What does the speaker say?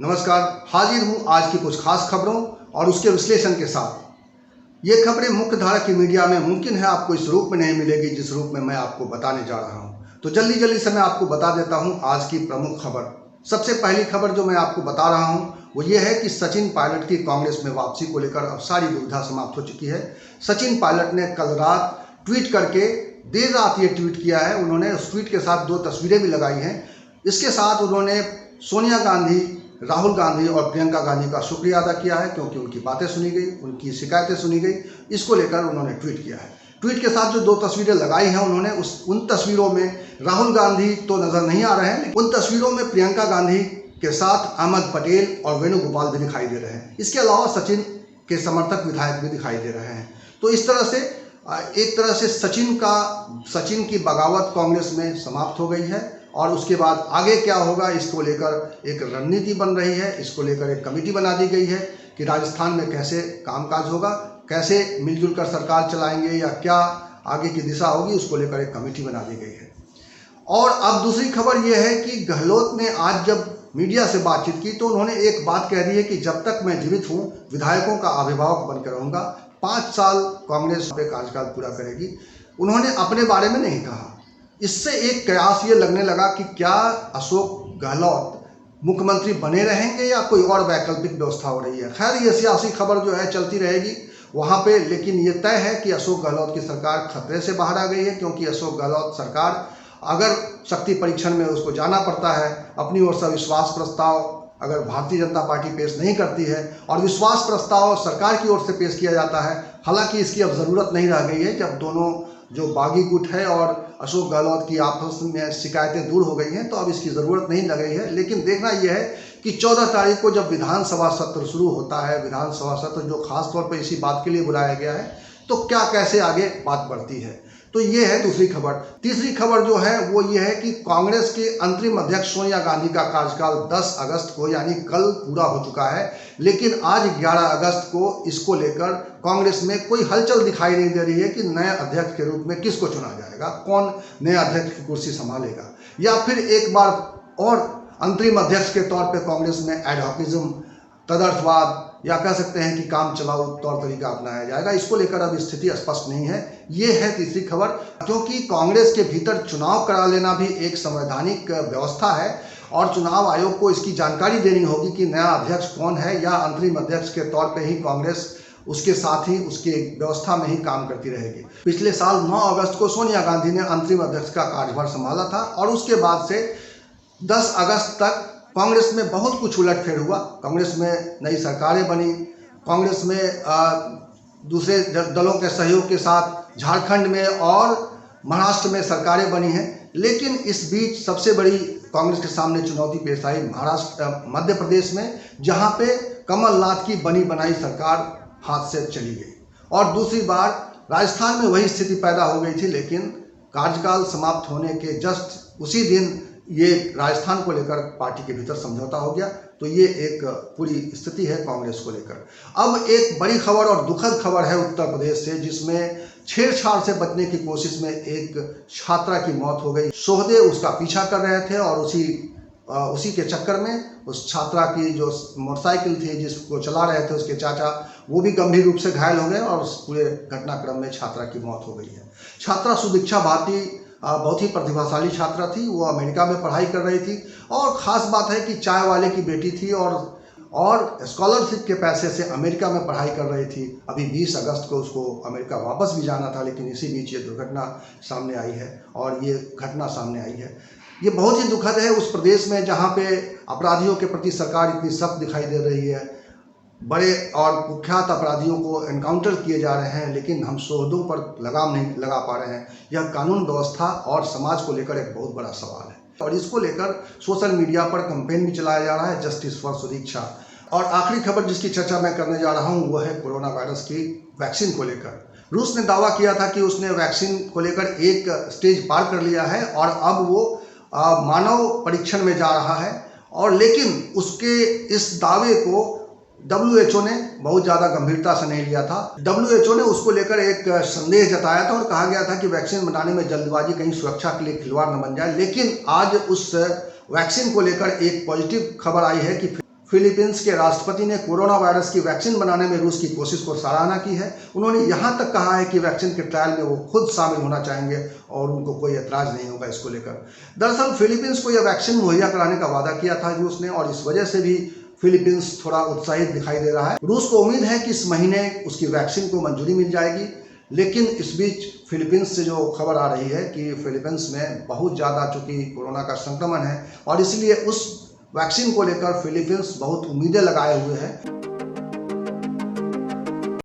नमस्कार, हाजिर हूँ आज की कुछ खास खबरों और उसके विश्लेषण के साथ। ये खबरें मुख्य धारा की मीडिया में मुमकिन है आपको इस रूप में नहीं मिलेगी जिस रूप में मैं आपको बताने जा रहा हूँ। तो जल्दी जल्दी से मैं आपको बता देता हूँ आज की प्रमुख खबर। सबसे पहली खबर जो मैं आपको बता रहा हूँ वो ये है कि सचिन पायलट की कांग्रेस में वापसी को लेकर अब सारी दुविधा समाप्त हो चुकी है। सचिन पायलट ने कल रात ट्वीट करके देर रात ये ट्वीट किया है। उन्होंने उस ट्वीट के साथ 2 तस्वीरें भी लगाई हैं। इसके साथ उन्होंने सोनिया गांधी, राहुल गांधी और प्रियंका गांधी का शुक्रिया अदा किया है क्योंकि उनकी बातें सुनी गई, उनकी शिकायतें सुनी गई। इसको लेकर उन्होंने ट्वीट किया है। ट्वीट के साथ जो 2 तस्वीरें लगाई हैं उन्होंने उन तस्वीरों में राहुल गांधी तो नजर नहीं आ रहे हैं, उन तस्वीरों में प्रियंका गांधी के साथ अहमद पटेल और वेणुगोपाल भी दिखाई दे रहे हैं। इसके अलावा सचिन के समर्थक विधायक भी दिखाई दे रहे हैं। तो इस तरह से एक तरह से सचिन की बगावत कांग्रेस में समाप्त हो गई है और उसके बाद आगे क्या होगा इसको लेकर एक रणनीति बन रही है। इसको लेकर एक कमेटी बना दी गई है कि राजस्थान में कैसे कामकाज होगा, कैसे मिलजुल कर सरकार चलाएंगे या क्या आगे की दिशा होगी, उसको लेकर एक कमेटी बना दी गई है। और अब दूसरी खबर यह है कि गहलोत ने आज जब मीडिया से बातचीत की तो उन्होंने एक बात कह दी है कि जब तक मैं जीवित हूँ विधायकों का अभिभावक बनकर रहूँगा। 5 साल कांग्रेस पे कार्यकाल पूरा करेगी। उन्होंने अपने बारे में नहीं कहा। इससे एक कयास ये लगने लगा कि क्या अशोक गहलोत मुख्यमंत्री बने रहेंगे या कोई और वैकल्पिक व्यवस्था हो रही है। खैर, ये सियासी खबर जो है चलती रहेगी वहाँ पे, लेकिन ये तय है कि अशोक गहलोत की सरकार खतरे से बाहर आ गई है क्योंकि अशोक गहलोत सरकार अगर शक्ति परीक्षण में उसको जाना पड़ता है, अपनी ओर से विश्वास प्रस्ताव अगर भारतीय जनता पार्टी पेश नहीं करती है और विश्वास प्रस्ताव सरकार की ओर से पेश किया जाता है, हालांकि इसकी अब ज़रूरत नहीं रह गई है जब दोनों जो बागी गुट है और अशोक गहलोत की आपस में शिकायतें दूर हो गई हैं, तो अब इसकी ज़रूरत नहीं लग गई है। लेकिन देखना यह है कि 14 तारीख को जब विधानसभा सत्र शुरू होता है, विधानसभा सत्र जो खास तौर पर इसी बात के लिए बुलाया गया है, तो क्या कैसे आगे बात बढ़ती है। तो ये है दूसरी खबर। तीसरी खबर जो है वो ये है कि कांग्रेस के अंतरिम अध्यक्ष सोनिया गांधी का कार्यकाल 10 अगस्त को यानी कल पूरा हो चुका है, लेकिन आज 11 अगस्त को इसको लेकर कांग्रेस में कोई हलचल दिखाई नहीं दे रही है कि नए अध्यक्ष के रूप में किसको चुना जाएगा, कौन नए अध्यक्ष की कुर्सी संभालेगा, या फिर एक बार और अंतरिम अध्यक्ष के तौर पर कांग्रेस में एडहॉकिज्म, तदर्थवाद या कह सकते हैं कि काम चलाऊ तौर तरीका अपनाया जाएगा। इसको लेकर अब स्थिति स्पष्ट नहीं है। ये है तीसरी खबर, क्योंकि कांग्रेस के भीतर चुनाव करा लेना भी एक संवैधानिक व्यवस्था है और चुनाव आयोग को इसकी जानकारी देनी होगी कि नया अध्यक्ष कौन है, या अंतरिम अध्यक्ष के तौर पे ही कांग्रेस उसके साथ ही उसकी व्यवस्था में ही काम करती रहेगी। पिछले साल 9 अगस्त को सोनिया गांधी ने अंतरिम अध्यक्ष का कार्यभार संभाला था और उसके बाद से 10 अगस्त तक कांग्रेस में बहुत कुछ उलटफेर हुआ। कांग्रेस में नई सरकारें बनी, कांग्रेस में दूसरे दलों के सहयोग के साथ झारखंड में और महाराष्ट्र में सरकारें बनी हैं। लेकिन इस बीच सबसे बड़ी कांग्रेस के सामने चुनौती पेश आई मध्य प्रदेश में, जहां पे कमलनाथ की बनी बनाई सरकार हाथ से चली गई और दूसरी बार राजस्थान में वही स्थिति पैदा हो गई थी। लेकिन कार्यकाल समाप्त होने के जस्ट उसी दिन ये राजस्थान को लेकर पार्टी के भीतर समझौता हो गया। तो ये एक पूरी स्थिति है कांग्रेस को लेकर। अब एक बड़ी खबर और दुखद खबर है उत्तर प्रदेश से, जिसमें छेड़छाड़ से बचने की कोशिश में एक छात्रा की मौत हो गई। सोहदे उसका पीछा कर रहे थे और उसी के चक्कर में उस छात्रा की जो मोटरसाइकिल थी जिसको चला रहे थे उसके चाचा, वो भी गंभीर रूप से घायल हो गए और उस पूरे घटनाक्रम में छात्रा की मौत हो गई है। छात्रा सुदीक्षा भारती बहुत ही प्रतिभाशाली छात्रा थी। वो अमेरिका में पढ़ाई कर रही थी और ख़ास बात है कि चाय वाले की बेटी थी और स्कॉलरशिप के पैसे से अमेरिका में पढ़ाई कर रही थी। अभी 20 अगस्त को उसको अमेरिका वापस भी जाना था, लेकिन इसी बीच ये दुर्घटना सामने आई है और ये घटना सामने आई है। ये बहुत ही दुखद है उस प्रदेश में जहाँ पे अपराधियों के प्रति सरकार इतनी सख्त दिखाई दे रही है। बड़े और कुख्यात अपराधियों को एनकाउंटर किए जा रहे हैं, लेकिन हम शोहदों पर लगाम नहीं लगा पा रहे हैं। यह कानून व्यवस्था और समाज को लेकर एक बहुत बड़ा सवाल है और इसको लेकर सोशल मीडिया पर कैंपेन भी चलाया जा रहा है, जस्टिस फॉर सुदीक्षा। और आखिरी खबर जिसकी चर्चा मैं करने जा रहा हूँ वो है कोरोना वायरस की वैक्सीन को लेकर। रूस ने दावा किया था कि उसने वैक्सीन को लेकर एक स्टेज पार कर लिया है और अब वो मानव परीक्षण में जा रहा है, और लेकिन उसके इस दावे को WHO ने बहुत ज़्यादा गंभीरता से नहीं लिया था। WHO ने उसको लेकर एक संदेह जताया था और कहा गया था कि वैक्सीन बनाने में जल्दबाजी कहीं सुरक्षा के लिए खिलवाड़ न बन जाए। लेकिन आज उस वैक्सीन को लेकर एक पॉजिटिव खबर आई है कि फिलीपींस के राष्ट्रपति ने कोरोना वायरस की वैक्सीन बनाने में रूस की कोशिश को सराहना की है। उन्होंने यहाँ तक कहा है कि वैक्सीन के ट्रायल में वो खुद शामिल होना चाहेंगे और उनको कोई एतराज़ नहीं होगा इसको लेकर। दरअसल फिलीपींस को यह वैक्सीन मुहैया कराने का वादा किया था रूस ने, और इस वजह से भी फिलीपींस थोड़ा उत्साहित दिखाई दे रहा है। रूस को उम्मीद है कि इस महीने उसकी वैक्सीन को मंजूरी मिल जाएगी, लेकिन इस बीच फिलीपींस से जो खबर आ रही है कि फिलीपींस में बहुत ज़्यादा चूँकि कोरोना का संक्रमण है और इसलिए उस वैक्सीन को लेकर फिलीपींस बहुत उम्मीदें लगाए हुए हैं।